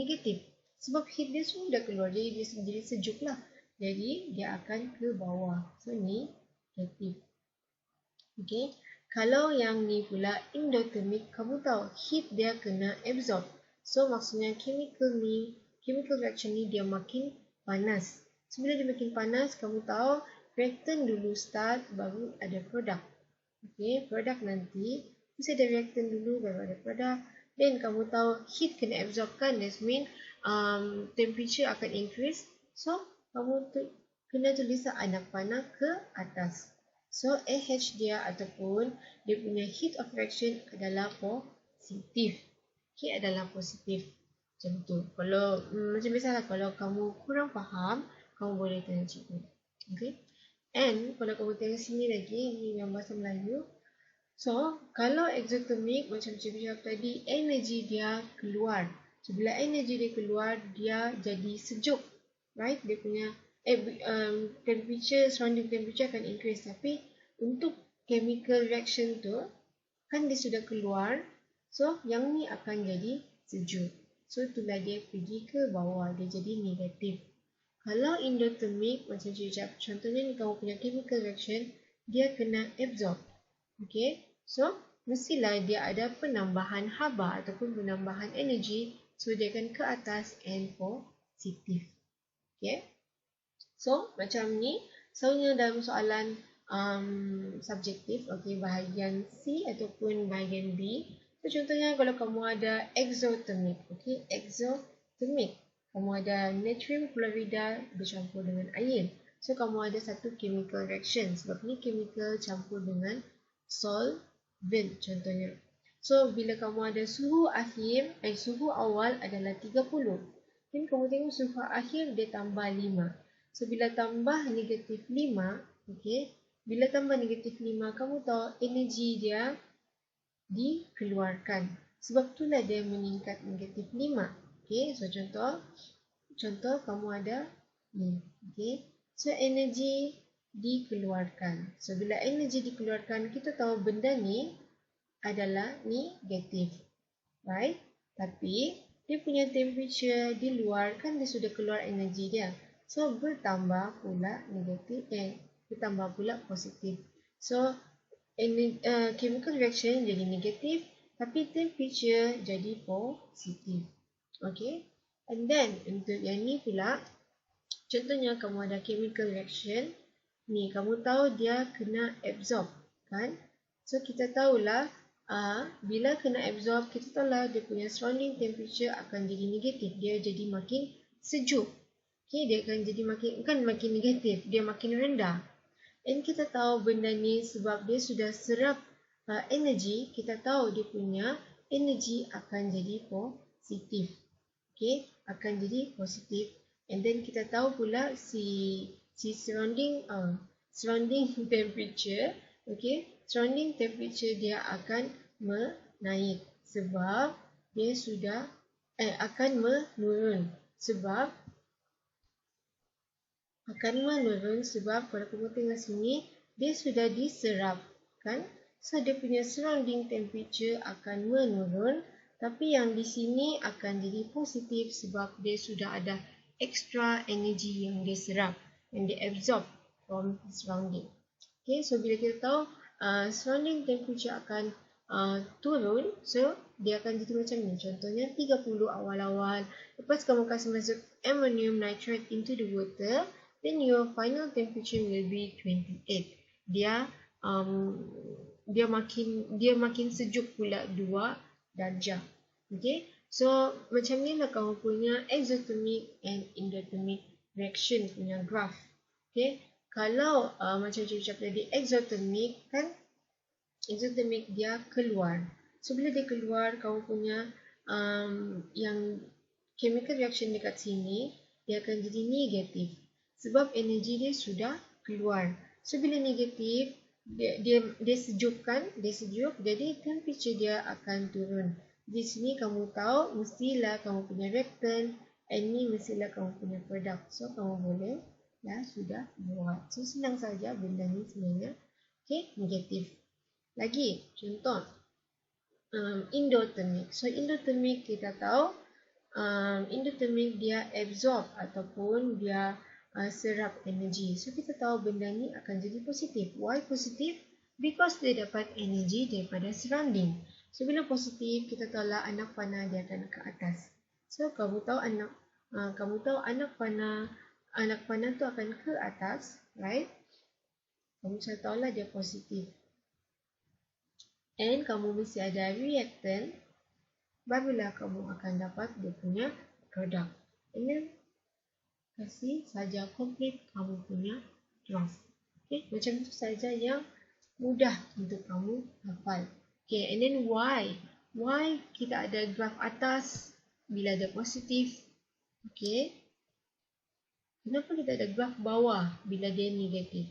negatif. Sebab heat dia sudah keluar, jadi dia jadi sejuk lah. Jadi dia akan ke bawah. So ni negatif. Okay. Kalau yang ni pula endothermic, kamu tahu heat dia kena absorb. So maksudnya chemical reaction ni dia makin panas. So bila dia makin panas, kamu tahu reactant dulu start baru ada produk. Okay, produk nanti mesti ada reactant dulu baru ada produk. Then kamu tahu heat kena absorb kan, that means temperature akan increase. So kamu kena tulis anak panah ke atas. So AH dia ataupun dia punya heat of reaction adalah positif. Heat adalah positif. Macam tu. Kalau macam biasalah, kalau kamu kurang faham, kamu boleh tanya cikgu. Okay. And kalau kamu tengok sini lagi, ni yang bahasa Melayu. So, kalau exothermic macam cikgu cakap tadi, energi dia keluar. So, bila energi dia keluar, dia jadi sejuk. Right? Dia punya temperature, surrounding temperature akan increase. Tapi, untuk chemical reaction tu, kan dia sudah keluar. So, yang ni akan jadi sejuk. So, itulah dia pergi ke bawah. Dia jadi negatif. Kalau endothermic, macam cikgu cakap, contohnya ni kamu punya chemical reaction, dia kena absorb. Okay, so mestilah dia ada penambahan haba ataupun penambahan energi. So, dia akan ke atas and positif. Okay, so macam ni. Soalnya dalam soalan subjektif, okay, bahagian C ataupun bahagian B. So, contohnya kalau kamu ada exothermic, okay, exothermic. Kamu ada natrium chlorida bercampur dengan air. So, kamu ada satu chemical reaction. Sebab ni chemical campur dengan solvent contohnya. So, bila kamu ada suhu awal adalah 30. Dan kamu tengok suhu akhir dia tambah 5. So, bila tambah negatif 5, okay, bila tambah negatif 5, kamu tahu energi dia dikeluarkan. Sebab itulah dia meningkat negatif 5. Okay, so contoh kamu ada ni. Okay, so energi dikeluarkan. So, bila energi dikeluarkan, kita tahu benda ni adalah negatif. Right? Tapi, dia punya temperature di luar, kan dia sudah keluar energi dia. So, bertambah pula negatif, bertambah pula positif. So, chemical reaction jadi negatif, tapi temperature jadi positif. Okay? And then, untuk yang ni pula, contohnya kamu ada chemical reaction. Ni, kamu tahu dia kena absorb, kan? So, kita tahulah, bila kena absorb, kita tahulah dia punya surrounding temperature akan jadi negatif. Dia jadi makin sejuk. Okay, dia akan jadi makin negatif. Dia makin rendah. Dan kita tahu benda ni sebab dia sudah serap energi, kita tahu dia punya energi akan jadi positif. Okay, akan jadi positif. And then kita tahu pula si surrounding temperature, okay, surrounding temperature dia akan menaik sebab dia sudah akan menurun sebab kalau kamu tengok sini dia sudah diserap, kan? So dia punya surrounding temperature akan menurun. Tapi yang di sini akan jadi positif sebab dia sudah ada extra energy yang dia serap, yang dia absorb from surrounding. Okay, so bila kita tahu surrounding temperature akan turun, so dia akan jadi macam ni. Contohnya 30 awal-awal. Lepas kamu kasih masuk ammonium nitrate into the water, then your final temperature will be 28. Dia makin sejuk pula 2 darjah. Okay, so macam ni lah kamu punya exothermic and endothermic reaction punya graph. Okay, kalau macam cikgu cakap tadi, exothermic kan, exothermic dia keluar. So bila dia keluar, kamu punya yang chemical reaction dekat sini dia akan jadi negatif sebab energi dia sudah keluar. So bila negatif, dia sejuk kan, dia sejuk, jadi temperature dia akan turun. Di sini kamu tahu mestilah kamu punya reactant, and ni mestilah kamu punya produk. So kamu boleh sudah buat. So senang saja benda ni sebenarnya. Okay, negatif. Lagi contoh endothermic. So endothermic kita tahu endothermic dia absorb ataupun dia serap energi. So kita tahu benda ni akan jadi positif. Why positif? Because dia dapat energi daripada surrounding. So bila positif, kita tahu lah anak panah dia akan ke atas. So kamu tahu anak panah tu akan ke atas, right? Kamu sudah tahu lah dia positif. And kamu mesti ada reactant, barulah kamu akan dapat dia punya produk. And then kasih saja complete kamu punya graph. Okay, macam itu saja yang mudah untuk kamu hafal. Okay, and then why? Why kita ada graph atas bila ada positif? Okay, kenapa kita ada graph bawah bila dia negatif?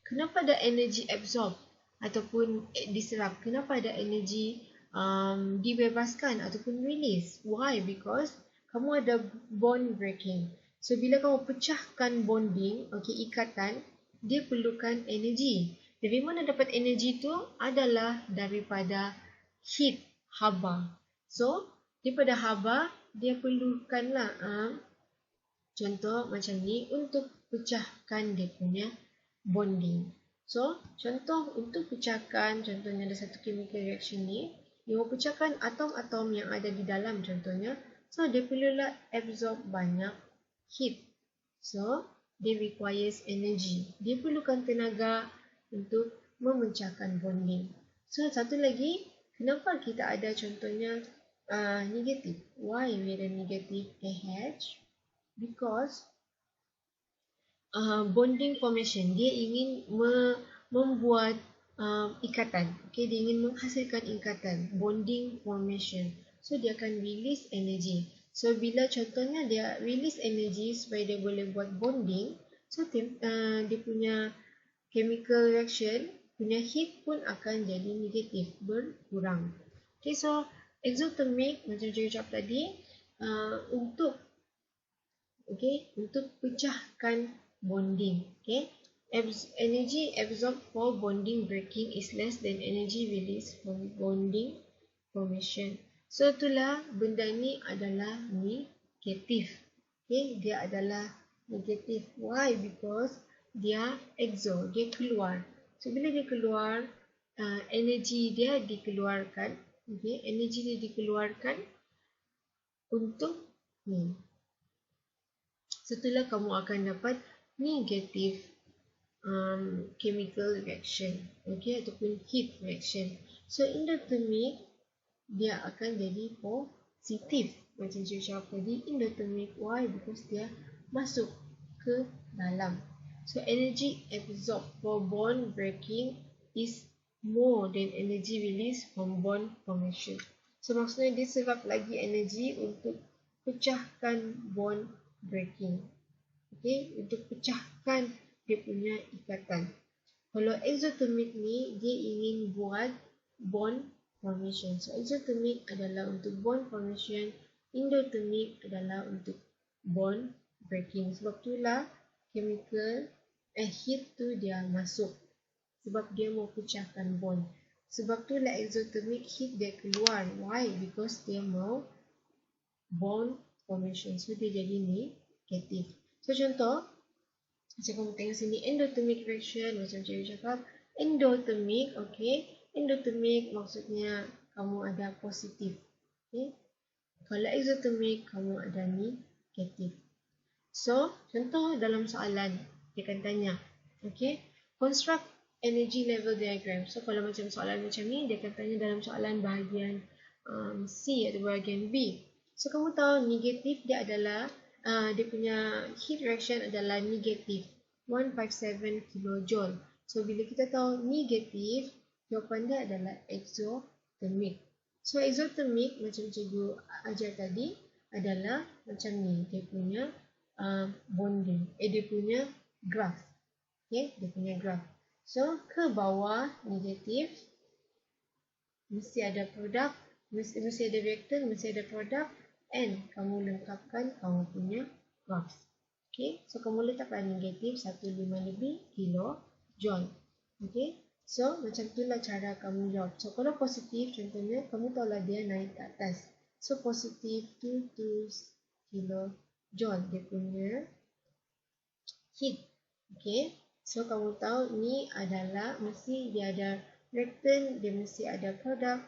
Kenapa ada energy absorb ataupun diserap? Kenapa ada energi dibebaskan ataupun release? Why? Because kamu ada bond breaking. So bila kamu pecahkan bonding, okay, ikatan, dia perlukan energi. Dari mana dapat energi tu? Adalah daripada heat, haba. So daripada haba, dia perlukanlah contoh macam ni untuk pecahkan dia punya bonding. So, contoh untuk pecahkan, contohnya ada satu chemical reaction ni, dia mau pecahkan atom-atom yang ada di dalam contohnya. So, dia perlulah absorb banyak heat. So, dia requires energy. Dia perlukan tenaga untuk memecahkan bonding. So, satu lagi, kenapa kita ada contohnya negatif? Why we ada negative AH? Because bonding formation, dia ingin membuat ikatan. Okay, dia ingin menghasilkan ikatan, bonding formation. So dia akan release energy. So bila contohnya dia release energy supaya dia boleh buat bonding, so dia punya chemical reaction punya heat pun akan jadi negatif, berkurang. Okay, so exothermic macam saya cakap tadi, untuk pecahkan bonding. Okay, energy absorbed for bonding breaking is less than energy released from bonding formation. So itulah benda ni adalah negatif. Okay, dia adalah negatif. Why? Because dia exo, dia keluar. So bila dia keluar, energi dia dikeluarkan. Okay, energi dia dikeluarkan untuk ni. Setelah kamu akan dapat negative chemical reaction, okay, ataupun heat reaction. So endothermic dia akan jadi positif. Macam saya cakap tadi, endothermic. Why? Because dia masuk ke dalam. So energy absorbed for bond breaking is more than energy released from bond formation. So maksudnya dia serap lagi energi untuk pecahkan bond breaking. Okay, untuk pecahkan dia punya ikatan. Kalau exothermic ni, dia ingin buat bond formation. So exothermic adalah untuk bond formation, endothermic adalah untuk bond breaking. Sebab itulah chemical heat tu dia masuk. Sebab dia mau pecahkan bond. Sebab itulah exothermic heat dia keluar. Why? Because dia mau bond formation. So dia jadi negatif. So contoh, macam kamu tengok sini, endothermic reaction, macam cikgu cakap, endothermic, okay, endothermic maksudnya kamu ada positif, okay. Kalau exothermic, kamu ada negatif. So, contoh dalam soalan, dia akan tanya, okay, construct energy level diagram. So, kalau macam soalan macam ni, dia akan tanya dalam soalan bahagian C atau bahagian B. So, kamu tahu negatif dia adalah dia punya heat reaction adalah negatif 157 kilojoule. So bila kita tahu negatif, jawapan dia adalah exothermic. So exothermic macam cikgu ajar tadi adalah macam ni, dia punya bonding, dia punya graph. Okay, dia punya graph. So ke bawah negatif, mesti ada produk, mesti ada reactant, mesti ada produk. And kamu lengkapkan kamu punya graphs. Okay, so kamu letakkan negatif 15 lebih kilojoule. Okay, so macam itulah cara kamu jawab. So kalau positif, contohnya kamu tahulah dia naik ke atas. So positif 22 kilojoule dia punya heat. Okay. So kamu tahu ni adalah mesti dia ada reactant, dia mesti ada produk.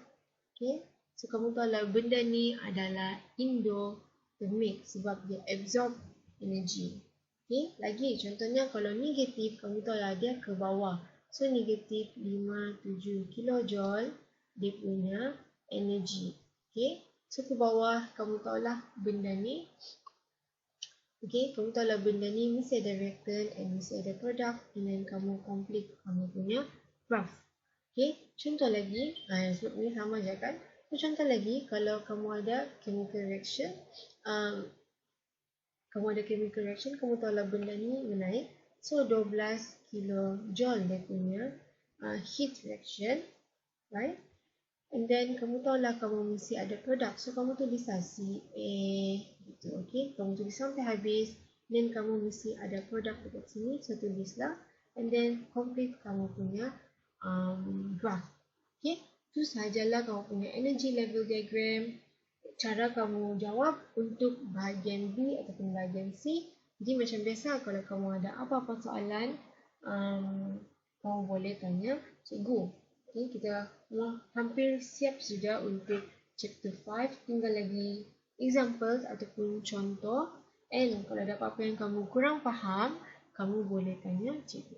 Okay. So kamu tahu lah benda ni adalah endothermic sebab dia absorb energy. Okay. Lagi contohnya kalau negatif, kamu tahu lah dia ke bawah. So negatif 57 kilojoule dia punya energy. Okay. So ke bawah kamu tahu lah benda ni. Okay, kamu tahu lah benda ni mesti ada reactant and mesti ada produk, and then kamu complete kamu punya graph. Okay, contoh lagi, sebab ni sama je kan. So, contoh lagi, kalau kamu ada chemical reaction, kamu tahu lah benda ni menaik. So 12 kilojoule dia punya heat reaction, right? And then kamu tahu lah kamu mesti ada produk. So kamu tulis CA gitu, okay? Kamu tulis sampai habis. Then kamu mesti ada produk dekat sini. So tulislah. And then complete kamu punya graph. Okay? Itu sahajalah kamu punya energy level diagram. Cara kamu jawab untuk bahagian B ataupun bahagian C. Jadi macam biasa kalau kamu ada apa-apa soalan, kamu boleh tanya cikgu. Okay, kita hampir siap sudah untuk chapter 5. Tinggal lagi examples ataupun contoh. And kalau ada apa-apa yang kamu kurang faham, kamu boleh tanya cikgu.